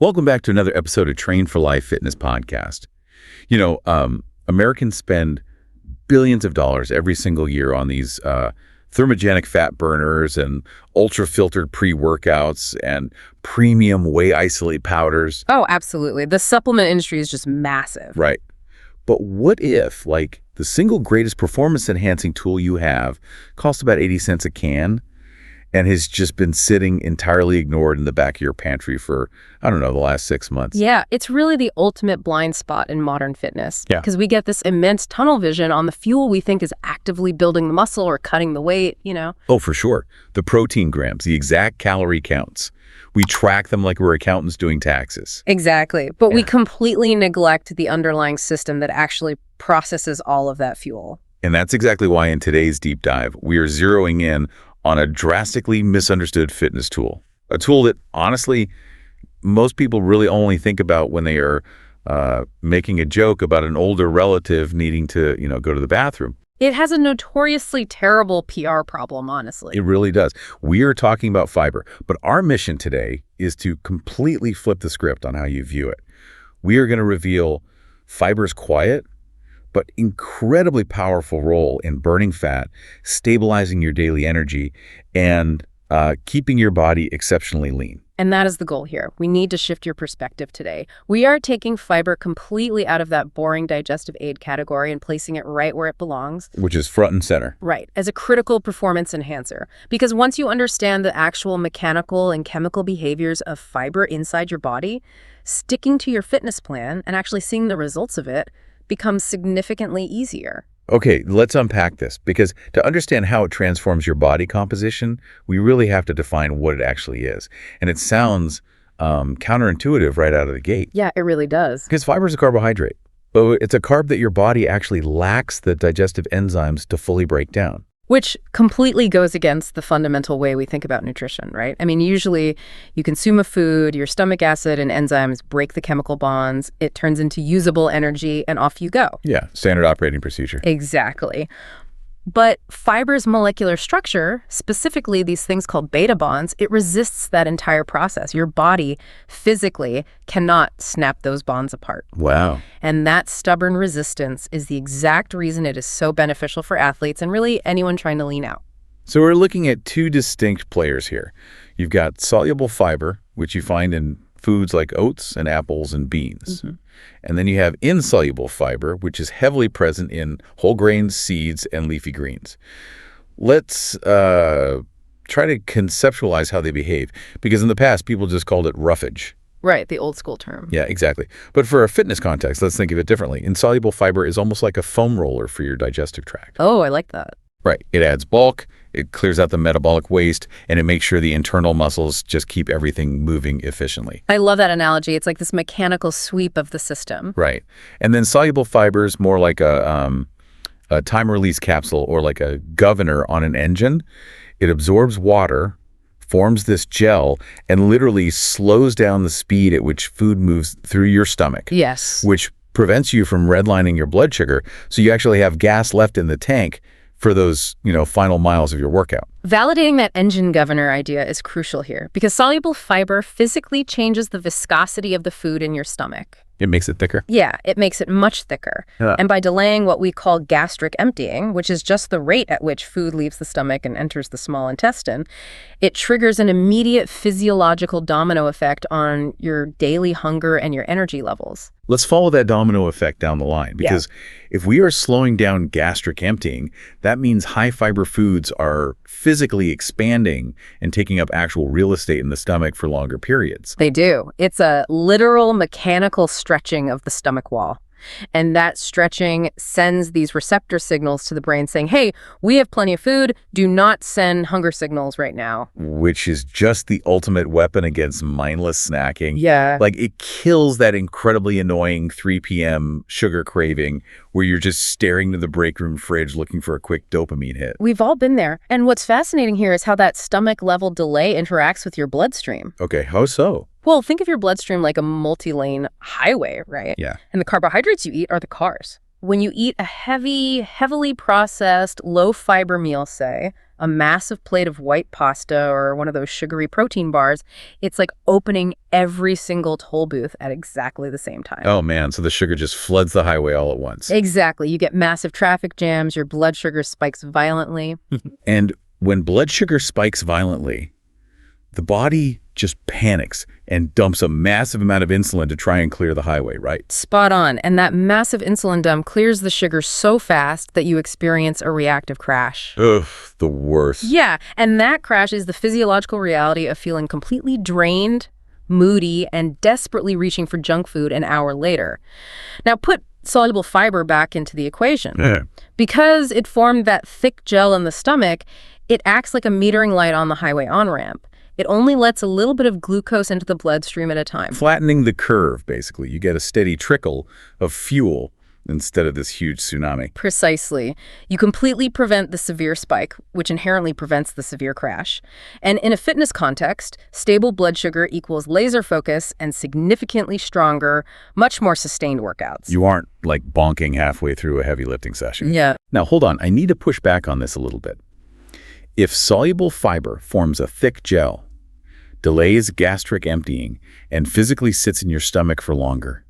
Welcome back to another episode of Train for Life Fitness Podcast. Americans spend billions of dollars every single year on these thermogenic fat burners and ultra-filtered pre-workouts and premium whey isolate powders. Oh, absolutely. The supplement industry is just massive. Right. But what if, the single greatest performance-enhancing tool you have costs about 80 cents a can and has just been sitting entirely ignored in the back of your pantry for, the last 6 months? Yeah, it's really the ultimate blind spot in modern fitness. Yeah. Because we get this immense tunnel vision on the fuel we think is actively building the muscle or cutting the weight, Oh, for sure. The protein grams, the exact calorie counts. We track them like we're accountants doing taxes. Exactly. But we completely neglect the underlying system that actually processes all of that fuel. And that's exactly why in today's deep dive, we are zeroing in on a drastically misunderstood fitness tool. A tool that, honestly, most people really only think about when they are making a joke about an older relative needing to, go to the bathroom. It has a notoriously terrible PR problem, honestly. It really does. We are talking about fiber, but our mission today is to completely flip the script on how you view it. We are going to reveal fiber's quiet, but incredibly powerful role in burning fat, stabilizing your daily energy, and keeping your body exceptionally lean. And that is the goal here. We need to shift your perspective today. We are taking fiber completely out of that boring digestive aid category and placing it right where it belongs. Which is front and center. Right, as a critical performance enhancer. Because once you understand the actual mechanical and chemical behaviors of fiber inside your body, sticking to your fitness plan and actually seeing the results of it becomes significantly easier. Okay, let's unpack this, because to understand how it transforms your body composition, we really have to define what it actually is. And it sounds counterintuitive right out of the gate. Yeah, it really does. Because fiber is a carbohydrate, but it's a carb that your body actually lacks the digestive enzymes to fully break down. Which completely goes against the fundamental way we think about nutrition, right? I mean, usually you consume a food, your stomach acid and enzymes break the chemical bonds, it turns into usable energy, and off you go. Yeah, standard operating procedure. Exactly. But fiber's molecular structure, specifically these things called beta bonds, it resists that entire process. Your body physically cannot snap those bonds apart. Wow. And that stubborn resistance is the exact reason it is so beneficial for athletes and really anyone trying to lean out. So we're looking at two distinct players here. You've got soluble fiber, which you find in foods like oats and apples and beans. Mm-hmm. And then you have insoluble fiber, which is heavily present in whole grains, seeds, and leafy greens. Let's try to conceptualize how they behave, because in the past, people just called it roughage. Right, the old school term. Yeah, exactly. But for a fitness context, let's think of it differently. Insoluble fiber is almost like a foam roller for your digestive tract. Oh, I like that. Right. It adds bulk, it clears out the metabolic waste, and it makes sure the internal muscles just keep everything moving efficiently. I love that analogy. It's like this mechanical sweep of the system. Right. And then soluble fibers, more like a time-release capsule or like a governor on an engine. It absorbs water, forms this gel, and literally slows down the speed at which food moves through your stomach. Yes. Which prevents you from redlining your blood sugar, so you actually have gas left in the tank for those, final miles of your workout. Validating that engine governor idea is crucial here, because soluble fiber physically changes the viscosity of the food in your stomach. It makes it thicker? Yeah, it makes it much thicker. Yeah. And by delaying what we call gastric emptying, which is just the rate at which food leaves the stomach and enters the small intestine, it triggers an immediate physiological domino effect on your daily hunger and your energy levels. Let's follow that domino effect down the line, because if we are slowing down gastric emptying, that means high fiber foods are physically expanding and taking up actual real estate in the stomach for longer periods. They do. It's a literal mechanical stretching of the stomach wall. And that stretching sends these receptor signals to the brain saying, hey, we have plenty of food. Do not send hunger signals right now. Which is just the ultimate weapon against mindless snacking. Yeah. It kills that incredibly annoying 3 p.m. sugar craving where you're just staring to the break room fridge looking for a quick dopamine hit. We've all been there. And what's fascinating here is how that stomach level delay interacts with your bloodstream. Okay, how so? Well, think of your bloodstream like a multi-lane highway, right? Yeah. And the carbohydrates you eat are the cars. When you eat a heavily processed, low-fiber meal, say, a massive plate of white pasta or one of those sugary protein bars, it's like opening every single toll booth at exactly the same time. Oh, man. So the sugar just floods the highway all at once. Exactly. You get massive traffic jams, your blood sugar spikes violently. And when blood sugar spikes violently, the body just panics and dumps a massive amount of insulin to try and clear the highway, right? Spot on. And that massive insulin dump clears the sugar so fast that you experience a reactive crash. Ugh, the worst. Yeah, and that crash is the physiological reality of feeling completely drained, moody, and desperately reaching for junk food an hour later. Now put soluble fiber back into the equation. Yeah. Because it formed that thick gel in the stomach, it acts like a metering light on the highway on-ramp. It only lets a little bit of glucose into the bloodstream at a time. Flattening the curve, basically. You get a steady trickle of fuel instead of this huge tsunami. Precisely. You completely prevent the severe spike, which inherently prevents the severe crash. And in a fitness context, stable blood sugar equals laser focus and significantly stronger, much more sustained workouts. You aren't, like, bonking halfway through a heavy lifting session. Yeah. Now, hold on. I need to push back on this a little bit. If soluble fiber forms a thick gel, delays gastric emptying, and physically sits in your stomach for longer,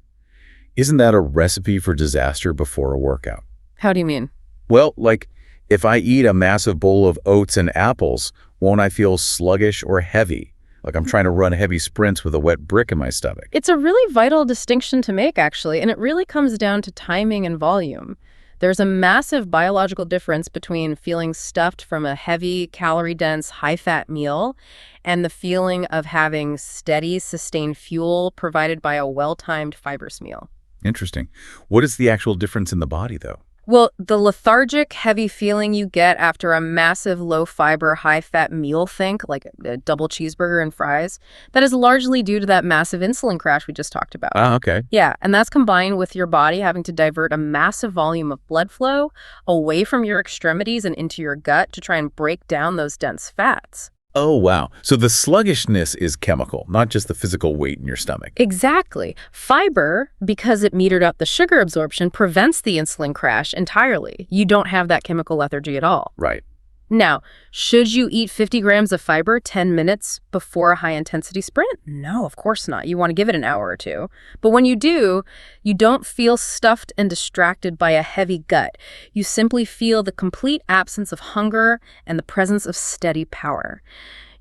isn't that a recipe for disaster before a workout? How do you mean? Well, like, if I eat a massive bowl of oats and apples, won't I feel sluggish or heavy? Like I'm trying to run heavy sprints with a wet brick in my stomach. It's a really vital distinction to make, actually, and it really comes down to timing and volume. There's a massive biological difference between feeling stuffed from a heavy, calorie-dense, high-fat meal and the feeling of having steady, sustained fuel provided by a well-timed fibrous meal. Interesting. What is the actual difference in the body, though? Well, the lethargic, heavy feeling you get after a massive low-fiber, high-fat meal, think like a double cheeseburger and fries, that is largely due to that massive insulin crash we just talked about. Ah, okay. Yeah, and that's combined with your body having to divert a massive volume of blood flow away from your extremities and into your gut to try and break down those dense fats. Oh, wow. So the sluggishness is chemical, not just the physical weight in your stomach. Exactly. Fiber, because it metered out the sugar absorption, prevents the insulin crash entirely. You don't have that chemical lethargy at all. Right. Now, should you eat 50 grams of fiber 10 minutes before a high-intensity sprint? No, of course not. You want to give it an hour or two. But when you do, you don't feel stuffed and distracted by a heavy gut. You simply feel the complete absence of hunger and the presence of steady power.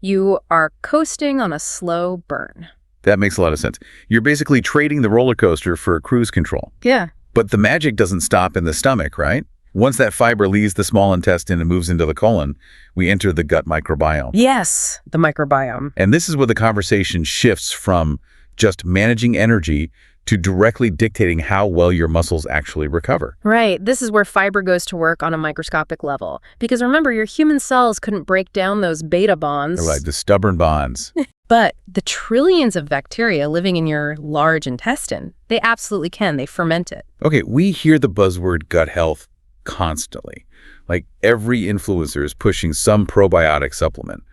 You are coasting on a slow burn. That makes a lot of sense. You're basically trading the roller coaster for cruise control. Yeah. But the magic doesn't stop in the stomach, right? Once that fiber leaves the small intestine and moves into the colon, we enter the gut microbiome. Yes, the microbiome. And this is where the conversation shifts from just managing energy to directly dictating how well your muscles actually recover. Right. This is where fiber goes to work on a microscopic level. Because remember, your human cells couldn't break down those beta bonds. They're like the stubborn bonds. But the trillions of bacteria living in your large intestine, they absolutely can. They ferment it. Okay, we hear the buzzword gut health constantly. Like every influencer is pushing some probiotic supplement.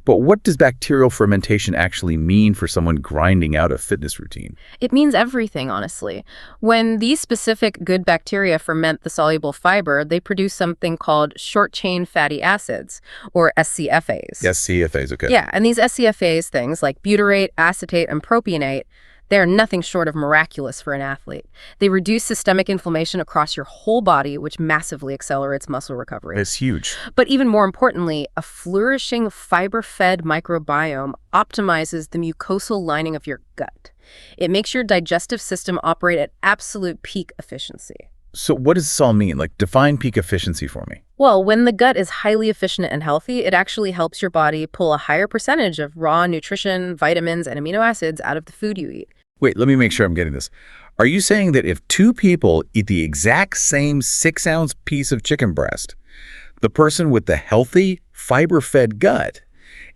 But what does bacterial fermentation actually mean for someone grinding out a fitness routine? It means everything, honestly. When these specific good bacteria ferment the soluble fiber, they produce something called short-chain fatty acids, or SCFAs. Yes, CFAs, okay. Yeah, and these SCFAs, things like butyrate, acetate, and propionate, they're nothing short of miraculous for an athlete. They reduce systemic inflammation across your whole body, which massively accelerates muscle recovery. It's huge. But even more importantly, a flourishing fiber-fed microbiome optimizes the mucosal lining of your gut. It makes your digestive system operate at absolute peak efficiency. So what does this all mean? Like, define peak efficiency for me. Well, when the gut is highly efficient and healthy, it actually helps your body pull a higher percentage of raw nutrition, vitamins, and amino acids out of the food you eat. Wait, let me make sure I'm getting this. Are you saying that if two people eat the exact same 6-ounce piece of chicken breast, the person with the healthy, fiber-fed gut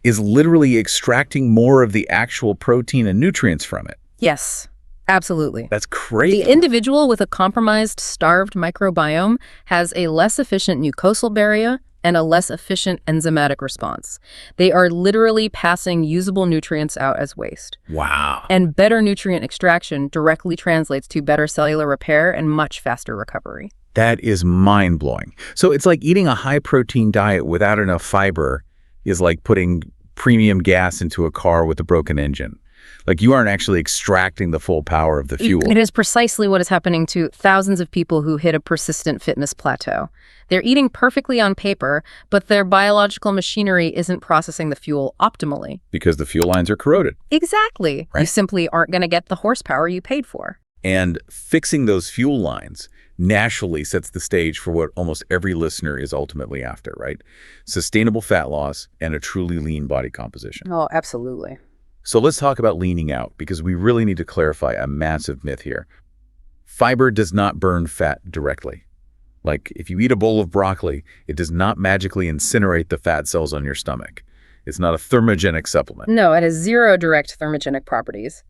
is literally extracting more of the actual protein and nutrients from it? Yes, absolutely. That's crazy. The individual with a compromised, starved microbiome has a less efficient mucosal barrier and a less efficient enzymatic response. They are literally passing usable nutrients out as waste. Wow. And better nutrient extraction directly translates to better cellular repair and much faster recovery. That is mind-blowing. So it's like eating a high-protein diet without enough fiber is like putting premium gas into a car with a broken engine. Like you aren't actually extracting the full power of the fuel. It is precisely what is happening to thousands of people who hit a persistent fitness plateau. They're eating perfectly on paper, but their biological machinery isn't processing the fuel optimally. Because the fuel lines are corroded. Exactly. Right. You simply aren't going to get the horsepower you paid for. And fixing those fuel lines naturally sets the stage for what almost every listener is ultimately after, right? Sustainable fat loss and a truly lean body composition. Oh, absolutely. So let's talk about leaning out, because we really need to clarify a massive myth here. Fiber does not burn fat directly. Like if you eat a bowl of broccoli, it does not magically incinerate the fat cells on your stomach. It's not a thermogenic supplement. No, it has zero direct thermogenic properties.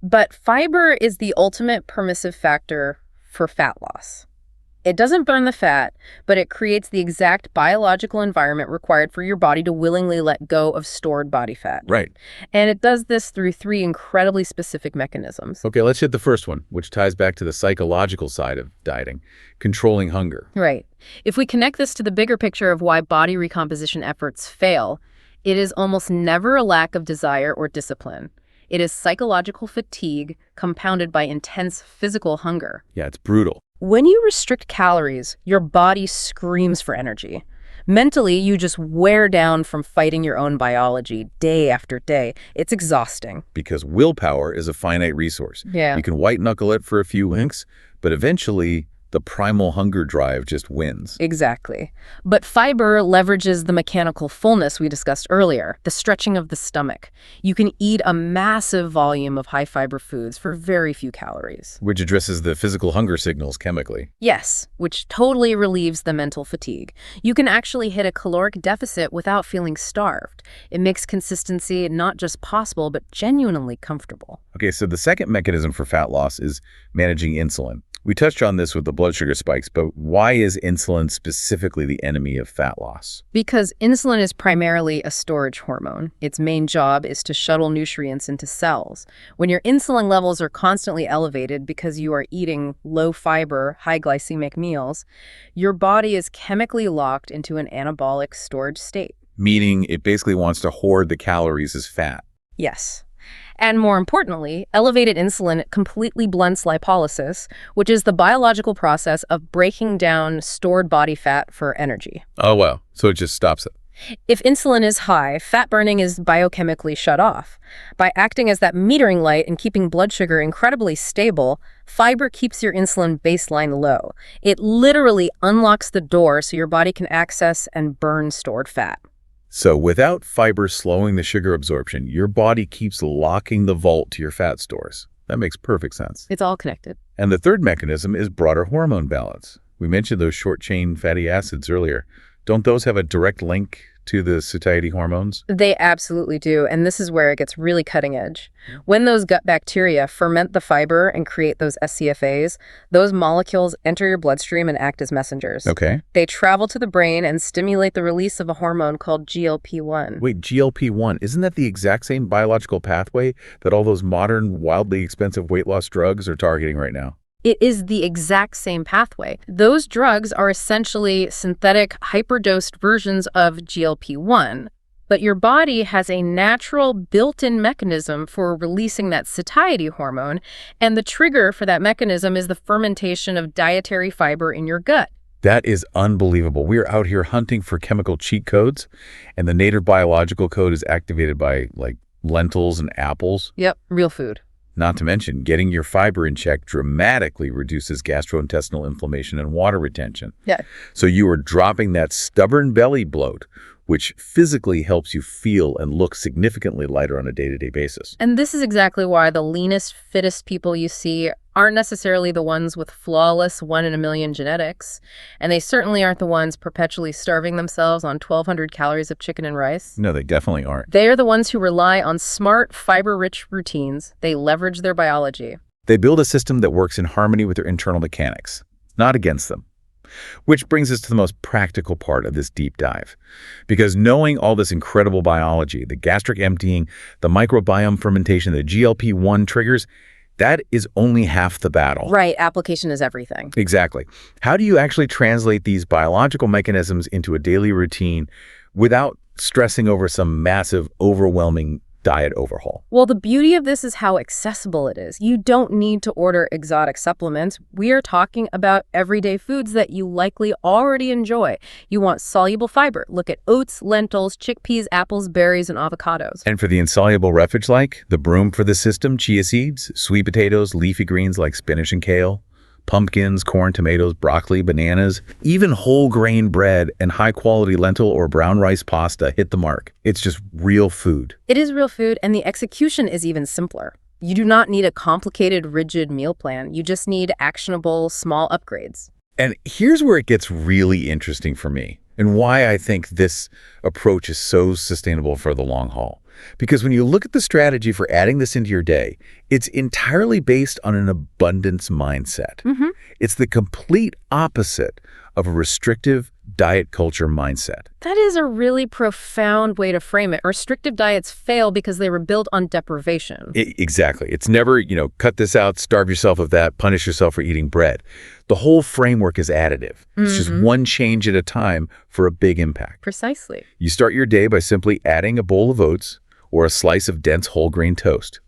But fiber is the ultimate permissive factor for fat loss. It doesn't burn the fat, but it creates the exact biological environment required for your body to willingly let go of stored body fat. Right. And it does this through 3 incredibly specific mechanisms. Okay, let's hit the first one, which ties back to the psychological side of dieting, controlling hunger. Right. If we connect this to the bigger picture of why body recomposition efforts fail, it is almost never a lack of desire or discipline. It is psychological fatigue compounded by intense physical hunger. Yeah, it's brutal. When you restrict calories, your body screams for energy. Mentally, you just wear down from fighting your own biology day after day. It's exhausting. Because willpower is a finite resource. Yeah. You can white-knuckle it for a few winks, but eventually the primal hunger drive just wins. Exactly. But fiber leverages the mechanical fullness we discussed earlier, the stretching of the stomach. You can eat a massive volume of high-fiber foods for very few calories. Which addresses the physical hunger signals chemically. Yes, which totally relieves the mental fatigue. You can actually hit a caloric deficit without feeling starved. It makes consistency not just possible, but genuinely comfortable. Okay, so the second mechanism for fat loss is managing insulin. We touched on this with the blood sugar spikes, but why is insulin specifically the enemy of fat loss? Because insulin is primarily a storage hormone. Its main job is to shuttle nutrients into cells. When your insulin levels are constantly elevated because you are eating low-fiber, high-glycemic meals, your body is chemically locked into an anabolic storage state. Meaning it basically wants to hoard the calories as fat. Yes. And more importantly, elevated insulin completely blunts lipolysis, which is the biological process of breaking down stored body fat for energy. Oh, wow. So it just stops it. If insulin is high, fat burning is biochemically shut off. By acting as that metering light and keeping blood sugar incredibly stable, fiber keeps your insulin baseline low. It literally unlocks the door so your body can access and burn stored fat. So without fiber slowing the sugar absorption, your body keeps locking the vault to your fat stores. That makes perfect sense. It's all connected. And the third mechanism is broader hormone balance. We mentioned those short-chain fatty acids earlier. Don't those have a direct link to the satiety hormones? They absolutely do, and this is where it gets really cutting edge. When those gut bacteria ferment the fiber and create those SCFAs, those molecules enter your bloodstream and act as messengers. Okay. They travel to the brain and stimulate the release of a hormone called GLP-1. Wait, GLP-1, isn't that the exact same biological pathway that all those modern, wildly expensive weight loss drugs are targeting right now? It is the exact same pathway. Those drugs are essentially synthetic, hyperdosed versions of GLP-1, but your body has a natural built-in mechanism for releasing that satiety hormone, and the trigger for that mechanism is the fermentation of dietary fiber in your gut. That is unbelievable. We're out here hunting for chemical cheat codes, and the native biological code is activated by, like, lentils and apples. Yep, real food. Not to mention, getting your fiber in check dramatically reduces gastrointestinal inflammation and water retention. Yeah. So you are dropping that stubborn belly bloat, which physically helps you feel and look significantly lighter on a day-to-day basis. And this is exactly why the leanest, fittest people you see aren't necessarily the ones with flawless 1 in a million genetics. And they certainly aren't the ones perpetually starving themselves on 1,200 calories of chicken and rice. No, they definitely aren't. They are the ones who rely on smart, fiber-rich routines. They leverage their biology. They build a system that works in harmony with their internal mechanics, not against them. Which brings us to the most practical part of this deep dive. Because knowing all this incredible biology, the gastric emptying, the microbiome fermentation, the GLP-1 triggers, That is only half the battle. Right, application is everything. Exactly. How do you actually translate these biological mechanisms into a daily routine without stressing over some massive, overwhelming diet overhaul? Well, the beauty of this is how accessible it is. You don't need to order exotic supplements. We are talking about everyday foods that you likely already enjoy. You want soluble fiber. Look at oats, lentils, chickpeas, apples, berries, and avocados. And for the insoluble roughage like the broom for the system, chia seeds, sweet potatoes, leafy greens like spinach and kale, pumpkins, corn, tomatoes, broccoli, bananas, even whole grain bread and high-quality lentil or brown rice pasta hit the mark. It's just real food. It is real food, and the execution is even simpler. You do not need a complicated, rigid meal plan. You just need actionable, small upgrades. And here's where it gets really interesting for me and why I think this approach is so sustainable for the long haul. Because when you look at the strategy for adding this into your day, it's entirely based on an abundance mindset. It's the complete opposite of a restrictive diet culture mindset. That is a really profound way to frame it. Restrictive diets fail because they were built on deprivation. Exactly. It's never, cut this out, starve yourself of that, punish yourself for eating bread. The whole framework is additive. It's just one change at a time for a big impact. Precisely. You start your day by simply adding a bowl of oats or a slice of dense whole grain toast.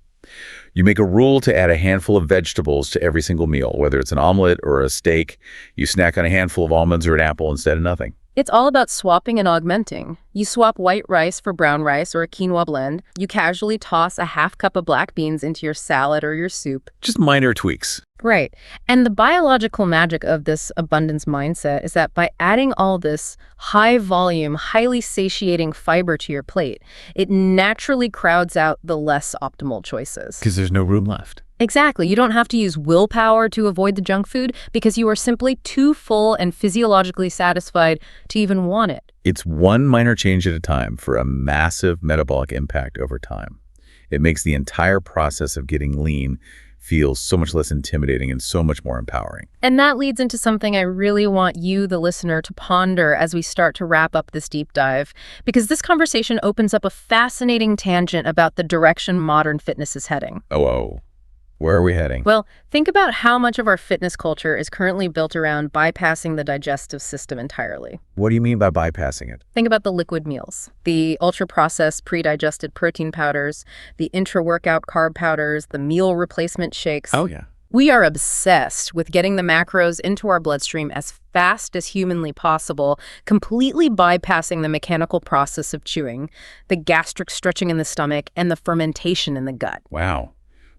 You make a rule to add a handful of vegetables to every single meal, whether it's an omelet or a steak. You snack on a handful of almonds or an apple instead of nothing. It's all about swapping and augmenting. You swap white rice for brown rice or a quinoa blend. You casually toss a half cup of black beans into your salad or your soup. Just minor tweaks. Right. And the biological magic of this abundance mindset is that by adding all this high volume, highly satiating fiber to your plate, it naturally crowds out the less optimal choices. Because there's no room left. Exactly. You don't have to use willpower to avoid the junk food because you are simply too full and physiologically satisfied to even want it. It's one minor change at a time for a massive metabolic impact over time. It makes the entire process of getting lean feel so much less intimidating and so much more empowering. And that leads into something I really want you, the listener, to ponder as we start to wrap up this deep dive, because this conversation opens up a fascinating tangent about the direction modern fitness is heading. Oh. Where are we heading? Well, think about how much of our fitness culture is currently built around bypassing the digestive system entirely. What do you mean by bypassing it? Think about the liquid meals, the ultra-processed pre-digested protein powders, the intra-workout carb powders, the meal replacement shakes. Oh, yeah. We are obsessed with getting the macros into our bloodstream as fast as humanly possible, completely bypassing the mechanical process of chewing, the gastric stretching in the stomach, and the fermentation in the gut. Wow.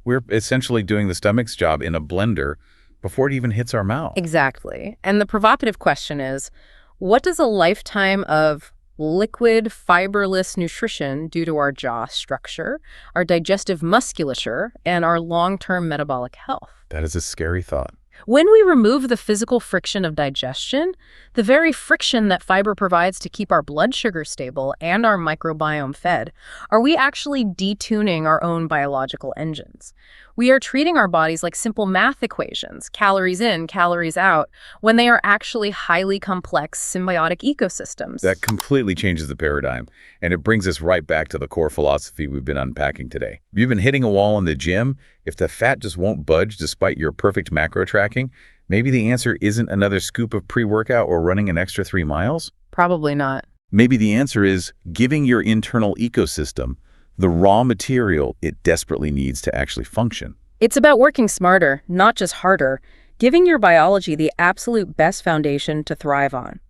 We're essentially doing the stomach's job in a blender before it even hits our mouth. Exactly. And the provocative question is, what does a lifetime of liquid, fiberless nutrition do to our jaw structure, our digestive musculature, and our long-term metabolic health? That is a scary thought. When we remove the physical friction of digestion, the very friction that fiber provides to keep our blood sugar stable and our microbiome fed, are we actually detuning our own biological engines? We are treating our bodies like simple math equations, calories in, calories out, when they are actually highly complex symbiotic ecosystems. That completely changes the paradigm, and it brings us right back to the core philosophy we've been unpacking today. If you've been hitting a wall in the gym, if the fat just won't budge despite your perfect macro tracking, maybe the answer isn't another scoop of pre-workout or running an extra 3 miles. Probably not. Maybe the answer is giving your internal ecosystem the raw material it desperately needs to actually function. It's about working smarter, not just harder, giving your biology the absolute best foundation to thrive on.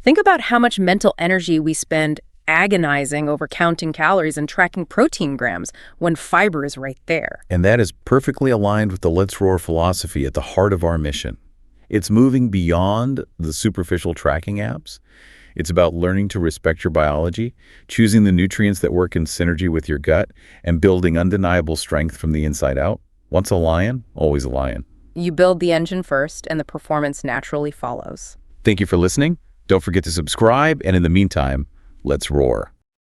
Think about how much mental energy we spend agonizing over counting calories and tracking protein grams when fiber is right there. And that is perfectly aligned with the Let's Roar philosophy at the heart of our mission. It's moving beyond the superficial tracking apps. It's about learning to respect your biology, choosing the nutrients that work in synergy with your gut, and building undeniable strength from the inside out. Once a lion, always a lion. You build the engine first, and the performance naturally follows. Thank you for listening. Don't forget to subscribe, and in the meantime, let's roar.